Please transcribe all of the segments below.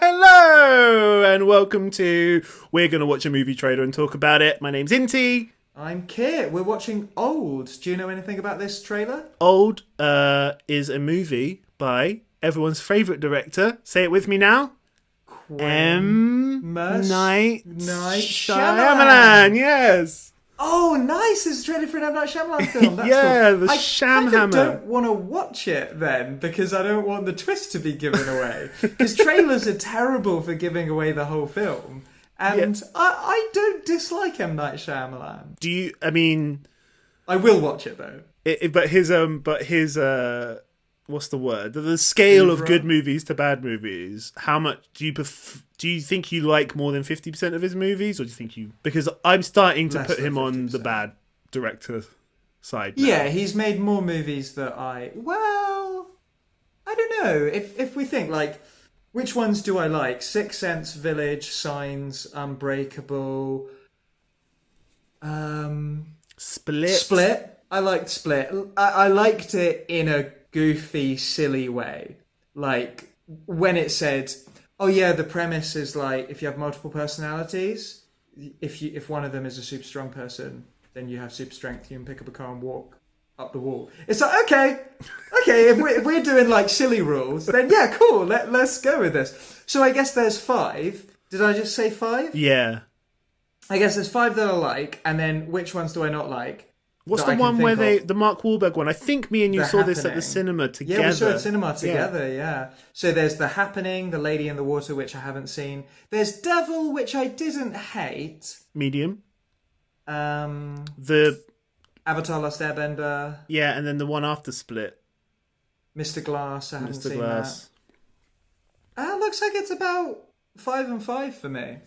Hello and welcome to We're Gonna Watch a Movie Trailer and Talk About It. My name's Inti. I'm Kit. We're watching Old. Do you know anything about this trailer? Old is a movie by everyone's favourite director. Say it with me now. M. Night Shyamalan. Yes. Oh, nice! It's a trailer for an M. Night Shyamalan film. That's yeah, cool. the Shamhammer. I don't want to watch it then because I don't want the twist to be given away. Because trailers are terrible for giving away the whole film. And yeah. I don't dislike M. Night Shyamalan. Do you? I mean, I will watch it though. But his what's the word? The scale of good movies to bad movies. How much do you do you think you like more than 50% of his movies, or do you think you? Because I'm starting to put him 50%. On the bad director side now. Yeah, he's made more movies that I don't know. If we think like, which ones do I like? Sixth Sense, Village, Signs, Unbreakable, Split. I liked Split. I liked it in a goofy, silly way. Like when it said, oh yeah, the premise is like if you have multiple personalities, if one of them is a super strong person, then you have super strength, you can pick up a car and walk up the wall. It's like, okay, if we're doing like silly rules, then yeah, cool, let's go with this. So I guess there's 5. Did I just say 5? Yeah. I guess there's 5 that I like, and then which ones do I not like? What's the one where the Mark Wahlberg one? I think me and you saw this at the cinema together. Yeah, we saw it at cinema together, yeah. So there's The Happening, The Lady in the Water, which I haven't seen. There's Devil, which I didn't hate. Medium. The Avatar Last Airbender. Yeah, and then the one after Split. Mr. Glass, I haven't seen that. Looks like it's about 5 and 5 for me.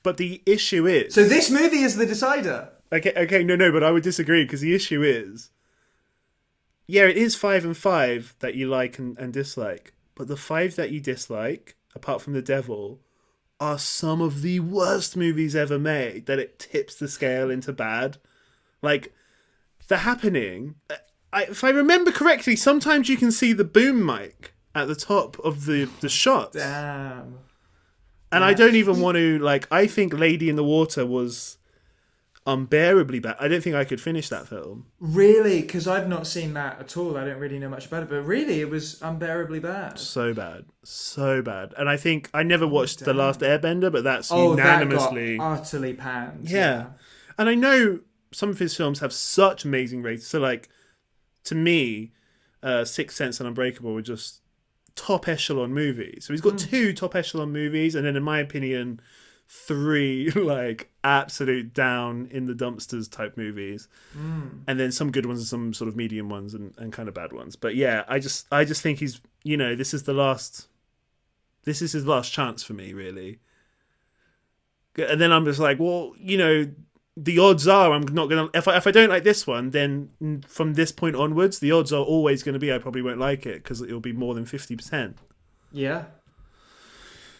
But the issue is... So this movie is the decider. Okay, no, but I would disagree because the issue is, yeah, it is 5 and 5 that you like and dislike, but the 5 that you dislike, apart from The Devil, are some of the worst movies ever made. That it tips the scale into bad, like The Happening. If I remember correctly, sometimes you can see the boom mic at the top of the shots. Damn. And yeah. I don't even want to I think Lady in the Water was unbearably bad. I don't think I could finish that film. Really? Because I've not seen that at all. I don't really know much about it. But really, it was unbearably bad. So bad. And I think I never watched The Last Airbender, but that's unanimously... that got utterly panned. Yeah. And I know some of his films have such amazing ratings. So to me, Sixth Sense and Unbreakable were just top echelon movies. So he's got 2 top echelon movies, and then in my opinion... 3 absolute down in the dumpsters type movies, and then some good ones and some sort of medium ones and kind of bad ones. But yeah, I just think he's this is his last chance for me, really. And then I'm just like, well, the odds are I'm not gonna if I don't like this one, then from this point onwards, the odds are always going to be I probably won't like it because it'll be more than 50%. Yeah.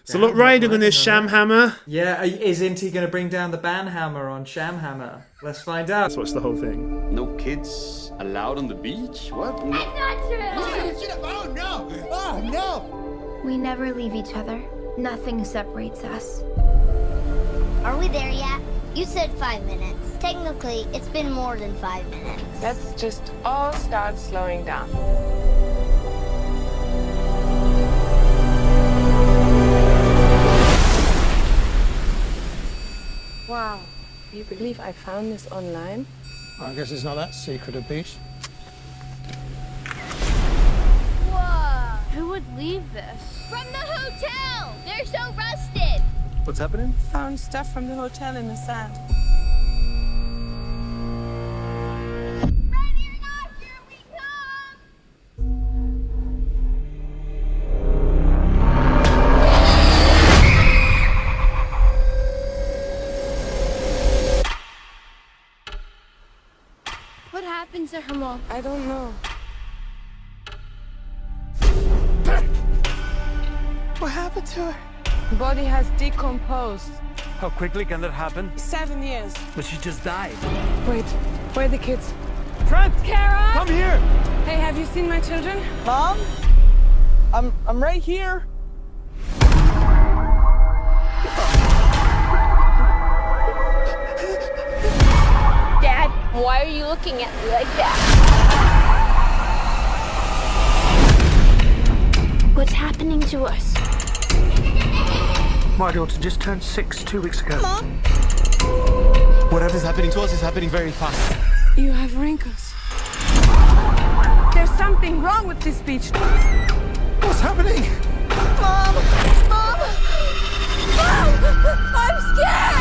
So look, riding on this Shamhammer. Yeah, is Inti going to bring down the banhammer on Shamhammer? Let's find out. Let's watch the whole thing. No kids allowed on the beach? What? No. That's not true! Oh no! Oh no! We never leave each other. Nothing separates us. Are we there yet? You said 5 minutes. Technically, it's been more than 5 minutes. Let's just all start slowing down. Wow, do you believe I found this online? I guess it's not that secret a beach. Whoa! Who would leave this? From the hotel! They're so rusted! What's happening? Found stuff from the hotel in the sand. Ready or not, here we come! What happened to her, Mom? I don't know. What happened to her? The body has decomposed. How quickly can that happen? 7 years. But she just died. Wait, where are the kids? Trent! Kara! Come here! Hey, have you seen my children? Mom? I'm right here. Dad, why are you looking at me like that? What's happening to us? My daughter just turned 6 2 weeks ago. Mom? Whatever's happening to us is happening very fast. You have wrinkles. There's something wrong with this beach. What's happening? Mom! Mom! Mom! I'm scared!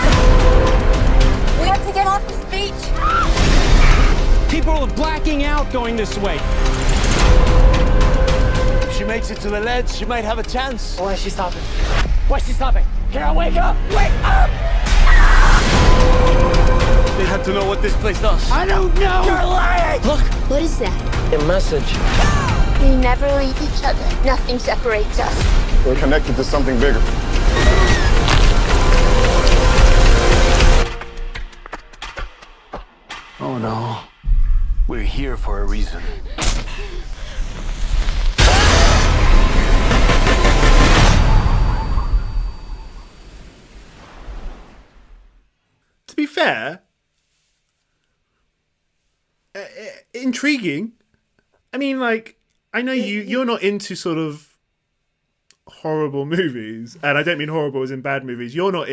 We have to get off this beach. People are blacking out going this way. If she makes it to the ledge, she might have a chance. Why is she stopping? Why is she stopping? Kara, wake up! Wake up! They had to know what this place does. I don't know! You're lying! Look, What is that? a message. We never leave each other. Nothing separates us. We're connected to something bigger. Oh no. We're here for a reason. To be fair, intriguing. I mean, like, I know you're not into sort of horrible movies, and I don't mean horrible as in bad movies. You're not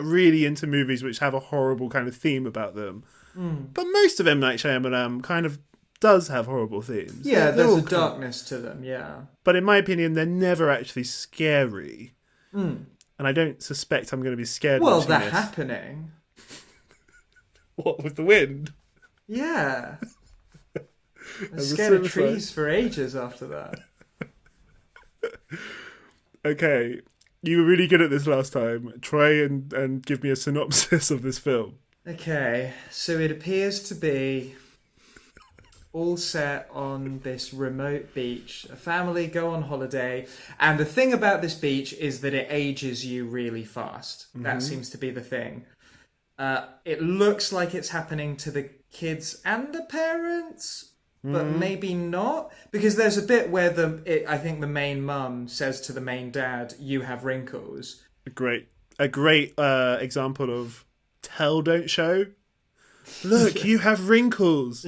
really into movies which have a horrible kind of theme about them. But most of M. Night Shyamalan kind of does have horrible themes. Yeah, They're there's all a darkness to them, yeah. But in my opinion, they're never actually scary. And I don't suspect I'm going to be scared. Well, watching they're this. happening. What, with the wind? Yeah. I And the scared of suicide. trees for ages after that. Okay, you were really good at this last time. Try and give me a synopsis of this film. Okay, so it appears to be all set on this remote beach. A family go on holiday, and the thing about this beach is that it ages you really fast. That seems to be the thing. It looks like it's happening to the kids and the parents, but maybe not, because there's a bit where I think the main mum says to the main dad, "You have wrinkles." A great example of tell, don't show. Look, you have wrinkles.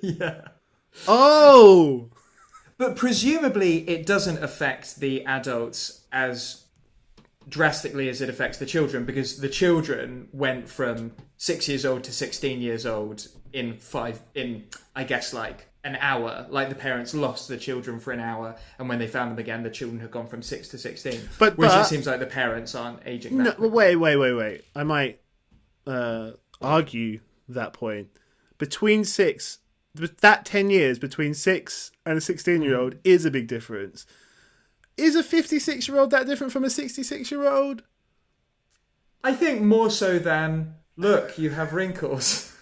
Yeah. Oh! But presumably it doesn't affect the adults as drastically as it affects the children, because the children went from 6 years old to 16 years old in I guess like an hour. Like the parents lost the children for an hour, and when they found them again, the children had gone from 6 to 16. Whereas But it seems like the parents aren't aging that no, quickly. wait. I might argue that point. That 10 years between 6 and a 16-year-old is a big difference. Is a 56-year-old that different from a 66-year-old? I think more so than, look, you have wrinkles.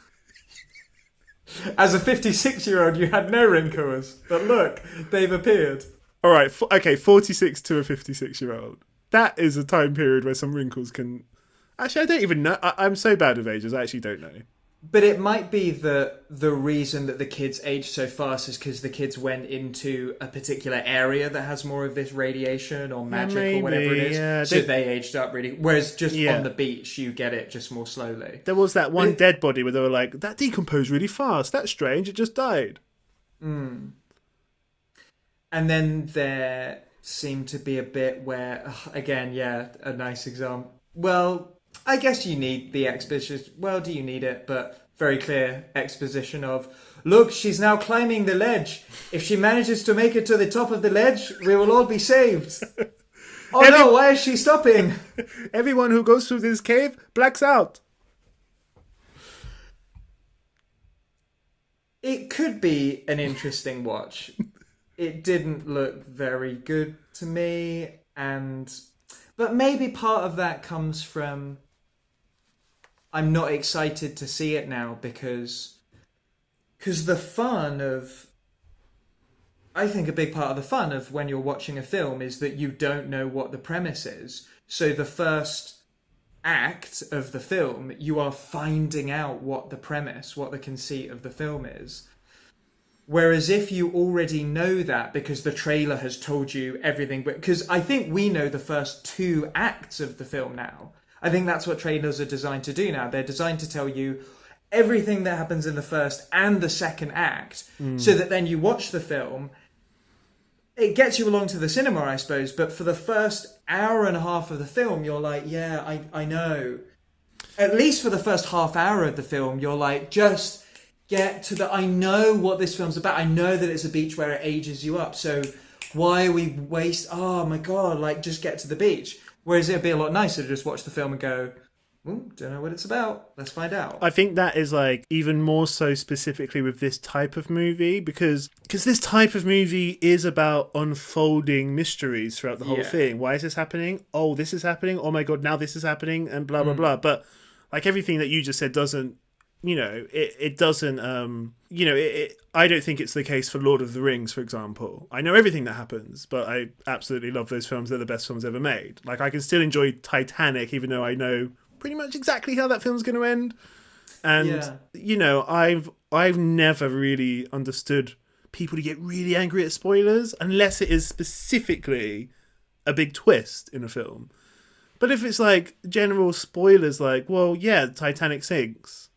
As a 56-year-old, you had no wrinkles, but look, they've appeared. All right, 46 to a 56-year-old. That is a time period where some wrinkles can... Actually, I don't even know. I'm so bad with ages, I actually don't know. But it might be that the reason that the kids age so fast is because the kids went into a particular area that has more of this radiation or magic or whatever it is. Yeah, so they aged up really. Whereas just Yeah. on the beach, you get it just more slowly. There was that one dead body where they were like, that decomposed really fast. That's strange. It just died. And then there seemed to be a bit where, again, yeah, a nice example. Well, I guess you need the exposition. Well, do you need it? But very clear exposition of, look, she's now climbing the ledge. If she manages to make it to the top of the ledge, we will all be saved. Oh no, why is she stopping? Everyone who goes through this cave blacks out. It could be an interesting watch. It didn't look very good to me, but maybe part of that comes from I'm not excited to see it now because the fun of, I think a big part of the fun of when you're watching a film is that you don't know what the premise is. So the first act of the film, you are finding out what the premise, what the conceit of the film is. Whereas if you already know that because the trailer has told you everything, because I think we know the first 2 acts of the film now. I think that's what trailers are designed to do now. They're designed to tell you everything that happens in the first and the second act, so that then you watch the film. It gets you along to the cinema, I suppose, but for the first hour and a half of the film, you're like, yeah, I know. At least for the first half hour of the film, you're like, just get to I know what this film's about. I know that it's a beach where it ages you up. So why are we oh my God, like just get to the beach. Whereas it'd be a lot nicer to just watch the film and go, don't know what it's about. Let's find out. I think that is like even more so specifically with this type of movie because this type of movie is about unfolding mysteries throughout the whole thing. Why is this happening? Oh, this is happening. Oh my God, now this is happening and blah, blah, blah. But like everything that you just said doesn't, it doesn't, I don't think it's the case for Lord of the Rings, for example. I know everything that happens, but I absolutely love those films. They're the best films ever made. Like, I can still enjoy Titanic, even though I know pretty much exactly how that film's going to end. And, I've never really understood people to get really angry at spoilers unless it is specifically a big twist in a film. But if it's like general spoilers, like, well, yeah, Titanic sinks,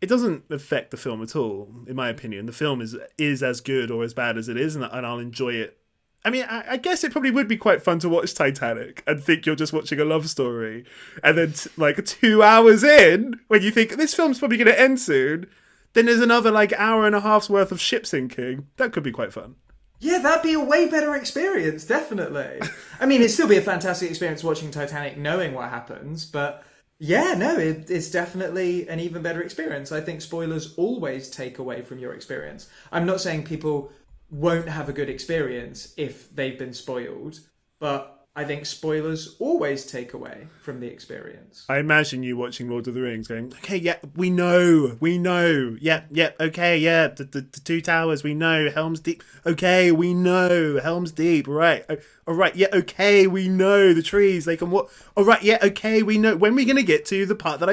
it doesn't affect the film at all, in my opinion. The film is as good or as bad as it is, and I'll enjoy it. I mean, I guess it probably would be quite fun to watch Titanic and think you're just watching a love story. And then, 2 hours in, when you think, this film's probably going to end soon, then there's another, hour and a half's worth of ship sinking. That could be quite fun. Yeah, that'd be a way better experience, definitely. I mean, it'd still be a fantastic experience watching Titanic knowing what happens, but yeah, no, it's definitely an even better experience. I think spoilers always take away from your experience. I'm not saying people won't have a good experience if they've been spoiled, but I think spoilers always take away from the experience. I imagine you watching Lord of the Rings going, okay, yeah, we know, yeah, okay, yeah, the 2 towers, we know, Helm's Deep, okay, we know, Helm's Deep, right, all right, yeah, okay, we know, the trees, they can walk, all right, yeah, okay, we know, when are we going to get to the part that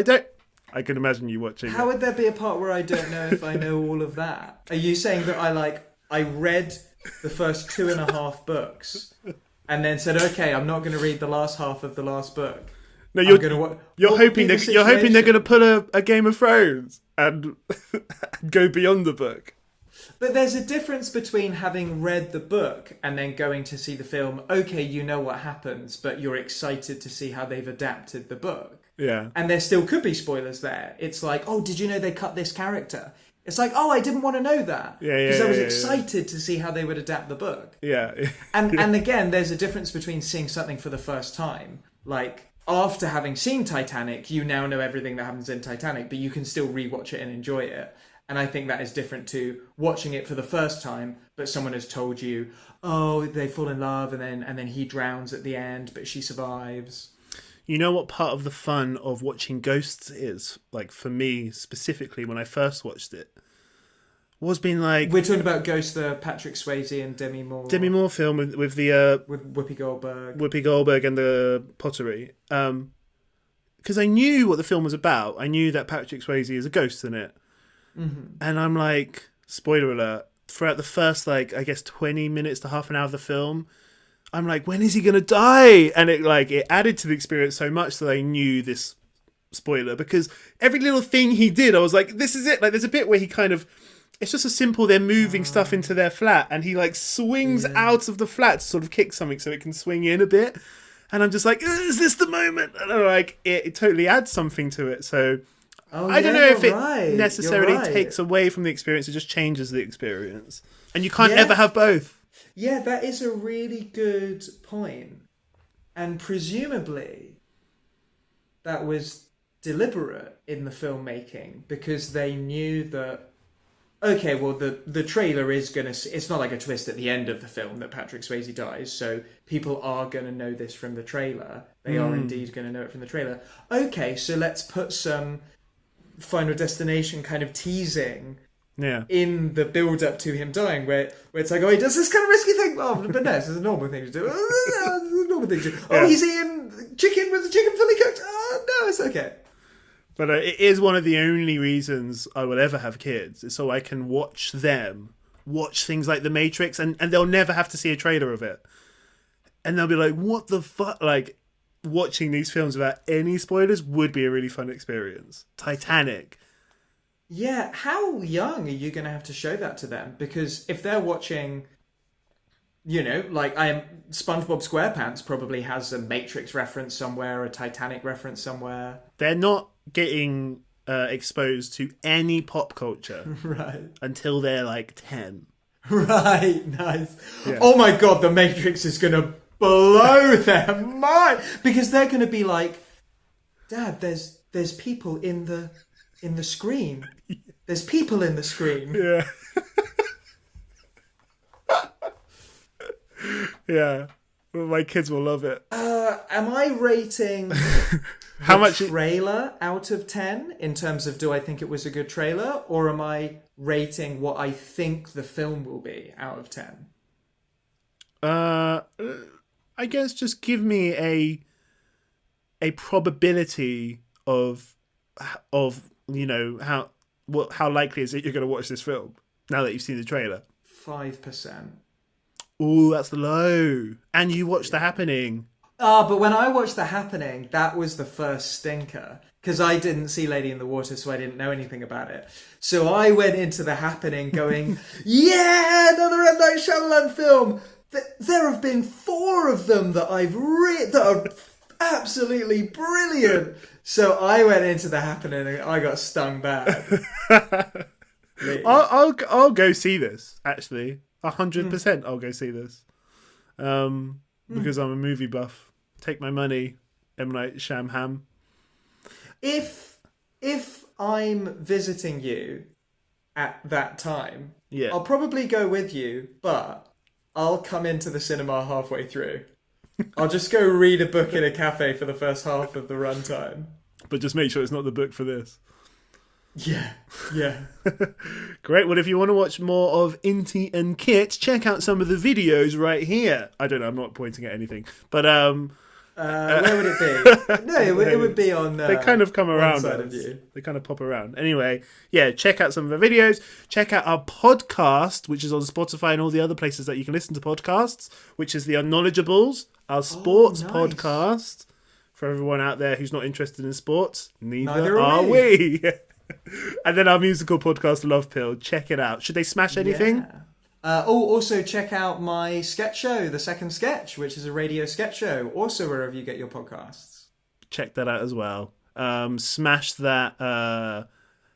I can imagine you watching. How would there be a part where I don't know if I know all of that? Are you saying that I read the first 2.5 books and then said, okay, I'm not going to read the last half of the last book? No, you're hoping they're going to pull a Game of Thrones and go beyond the book. But there's a difference between having read the book and then going to see the film. Okay, you know what happens, but you're excited to see how they've adapted the book. Yeah. And there still could be spoilers there. It's like, oh, did you know they cut this character? It's like, oh, I didn't want to know that. Because I was excited to see how they would adapt the book. Yeah. And again, there's a difference between seeing something for the first time. Like, after having seen Titanic, you now know everything that happens in Titanic, but you can still rewatch it and enjoy it. And I think that is different to watching it for the first time, but someone has told you, oh, they fall in love and then he drowns at the end, but she survives. You know what part of the fun of watching Ghosts is? Like, for me, specifically, when I first watched it, was being like... We're talking about Ghost, the Patrick Swayze and Demi Moore. Demi Moore film with With Whoopi Goldberg. Whoopi Goldberg and the pottery. Because I knew what the film was about. I knew that Patrick Swayze is a ghost in it. Mm-hmm. And I'm like, spoiler alert, throughout the first, 20 minutes to half an hour of the film, I'm like, when is he going to die? And it added to the experience so much that I knew this spoiler, because every little thing he did, I was like, this is it. Like, there's a bit where he kind of, it's just a simple, they're moving stuff into their flat, and he swings out of the flat to sort of kick something so it can swing in a bit. And I'm just like, is this the moment? And I'm like, it totally adds something to it. So I don't know if it necessarily takes away from the experience, it just changes the experience. And you can't ever have both. Yeah, that is a really good point. And presumably that was deliberate in the filmmaking, because they knew that, okay, well, the trailer is going to... It's not like a twist at the end of the film that Patrick Swayze dies, so people are going to know this from the trailer. They are indeed going to know it from the trailer. Okay, so let's put some Final Destination kind of teasing in the build-up to him dying, where it's like, oh, he does this kind of risky thing. Oh, but no, it's a normal thing to do. Oh, he's eating chicken with the chicken fully cooked. Oh, no, it's okay. But it is one of the only reasons I will ever have kids, is so I can watch them watch things like The Matrix, and they'll never have to see a trailer of it. And they'll be like, what the fuck? Like, watching these films without any spoilers would be a really fun experience. Titanic. Yeah, how young are you going to have to show that to them? Because if they're watching, you know, like SpongeBob SquarePants probably has a Matrix reference somewhere, a Titanic reference somewhere. They're not getting exposed to any pop culture Right. until they're like 10. Right, nice. Yeah. Oh my god, The Matrix is going to blow their mind, because they're going to be like, Dad, there's people in the screen. There's people in the screen. Yeah. Yeah. Well, my kids will love it. Am I rating How much trailer out of 10 in terms of do I think it was a good trailer, or am I rating what I think the film will be out of 10? I guess just give me a probability of you know how likely is it you're going to watch this film now that you've seen the trailer. 5%. Ooh, that's low. And you watched The Happening. But when I watched The Happening, that was the first stinker. Because I didn't see Lady in the Water, so I didn't know anything about it. So I went into The Happening going, yeah, another M. Night Shyamalan film! There have been 4 of them that I've read that are absolutely brilliant. So I went into The Happening and I got stung bad. I'll go see this, actually. 100% I'll go see this. Because I'm a movie buff. Take my money, M. Night Shyamalan. If I'm visiting you at that time, yeah, I'll probably go with you, but I'll come into the cinema halfway through. I'll just go read a book in a cafe for the first half of the runtime. But just make sure it's not the book for this. Yeah. Great. Well, if you want to watch more of Inti and Kit, check out some of the videos right here. I don't know. I'm not pointing at anything, but where would it be? No, it would be on. They kind of come around. They kind of pop around. Anyway, yeah. Check out some of our videos. Check out our podcast, which is on Spotify and all the other places that you can listen to podcasts. Which is the Unknowledgeables, our sports podcast. For everyone out there who's not interested in sports, neither are we. And then our musical podcast, Love Pill. Check it out. Should they smash anything? Yeah. Also check out my sketch show, The Second Sketch, which is a radio sketch show. Also wherever you get your podcasts. Check that out as well. Smash that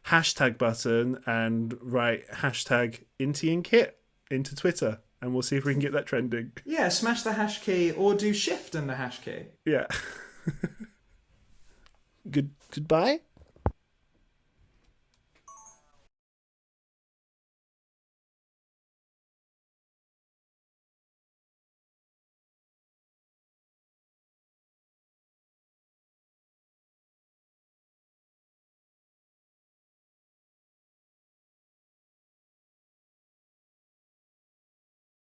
hashtag button and write hashtag Inti and Kit into Twitter. And we'll see if we can get that trending. Yeah, smash the hash key or do shift and the hash key. Yeah. Goodbye.